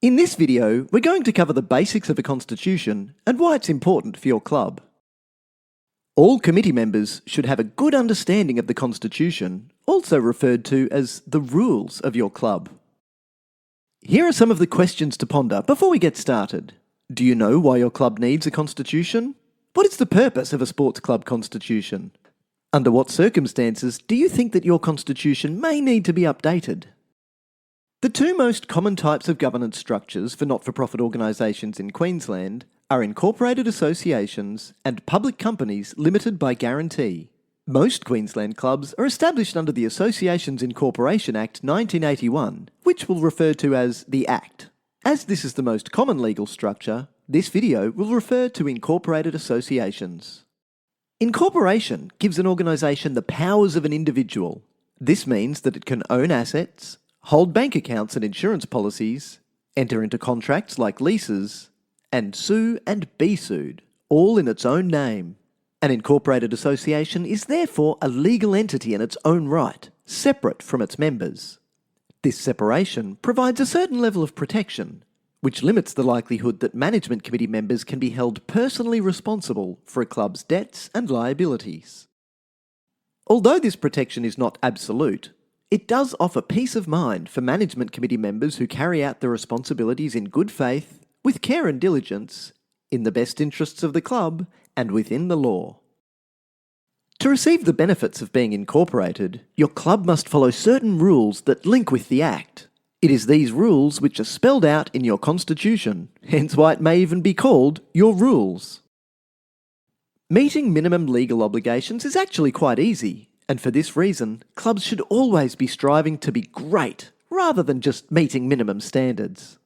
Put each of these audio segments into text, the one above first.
In this video, we're going to cover the basics of a constitution and why it's important for your club. All committee members should have a good understanding of the constitution, also referred to as the rules of your club. Here are some of the questions to ponder before we get started. Do you know why your club needs a constitution? What is the purpose of a sports club constitution? Under what circumstances do you think that your constitution may need to be updated? The two most common types of governance structures for not-for-profit organisations in Queensland are incorporated associations and public companies limited by guarantee. Most Queensland clubs are established under the Associations Incorporation Act 1981, which we'll refer to as the Act. As this is the most common legal structure, this video will refer to incorporated associations. Incorporation gives an organisation the powers of an individual. This means that it can own assets, hold bank accounts and insurance policies, enter into contracts like leases, and sue and be sued, all in its own name. An incorporated association is therefore a legal entity in its own right, separate from its members. This separation provides a certain level of protection, which limits the likelihood that management committee members can be held personally responsible for a club's debts and liabilities. Although this protection is not absolute, it does offer peace of mind for management committee members who carry out their responsibilities in good faith, with care and diligence, in the best interests of the club, and within the law. To receive the benefits of being incorporated, your club must follow certain rules that link with the Act. It is these rules which are spelled out in your constitution, hence why it may even be called your rules. Meeting minimum legal obligations is actually quite easy, and for this reason, clubs should always be striving to be great, rather than just meeting minimum standards.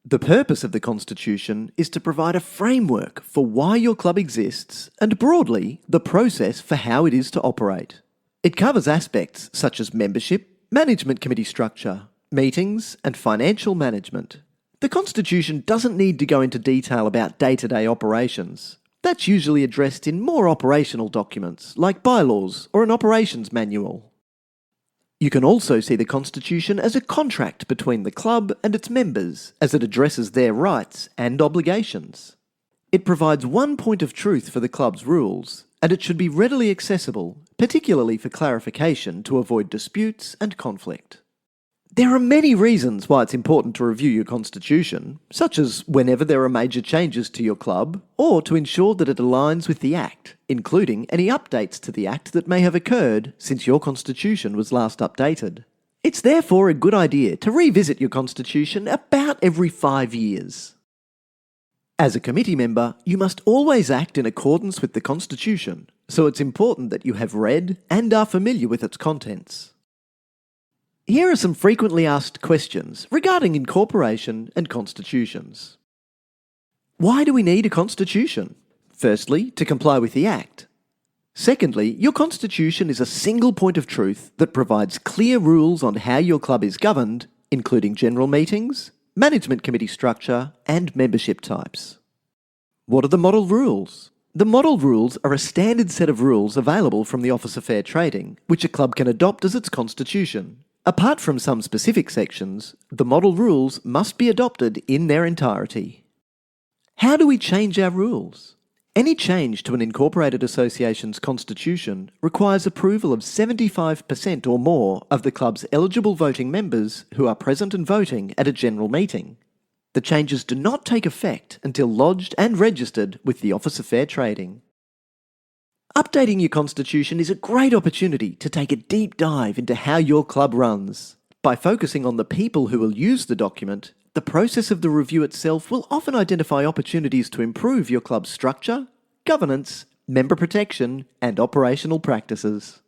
The purpose of the Constitution is to provide a framework for why your club exists and, broadly, the process for how it is to operate. It covers aspects such as membership, management committee structure, meetings, and financial management. The Constitution doesn't need to go into detail about day-to-day operations. That's usually addressed in more operational documents, like bylaws or an operations manual. You can also see the Constitution as a contract between the club and its members, as it addresses their rights and obligations. It provides one point of truth for the club's rules, and it should be readily accessible, particularly for clarification to avoid disputes and conflict. There are many reasons why it's important to review your constitution, such as whenever there are major changes to your club, or to ensure that it aligns with the Act, including any updates to the Act that may have occurred since your constitution was last updated. It's therefore a good idea to revisit your constitution about every 5 years. As a committee member, you must always act in accordance with the constitution, so it's important that you have read and are familiar with its contents. Here are some frequently asked questions regarding incorporation and constitutions. Why do we need a constitution? Firstly, to comply with the Act. Secondly, your constitution is a single point of truth that provides clear rules on how your club is governed, including general meetings, management committee structure, and membership types. What are the model rules? The model rules are a standard set of rules available from the Office of Fair Trading, which a club can adopt as its constitution. Apart from some specific sections, the model rules must be adopted in their entirety. How do we change our rules? Any change to an incorporated association's constitution requires approval of 75% or more of the club's eligible voting members who are present and voting at a general meeting. The changes do not take effect until lodged and registered with the Office of Fair Trading. Updating your constitution is a great opportunity to take a deep dive into how your club runs. By focusing on the people who will use the document, the process of the review itself will often identify opportunities to improve your club's structure, governance, member protection, and operational practices.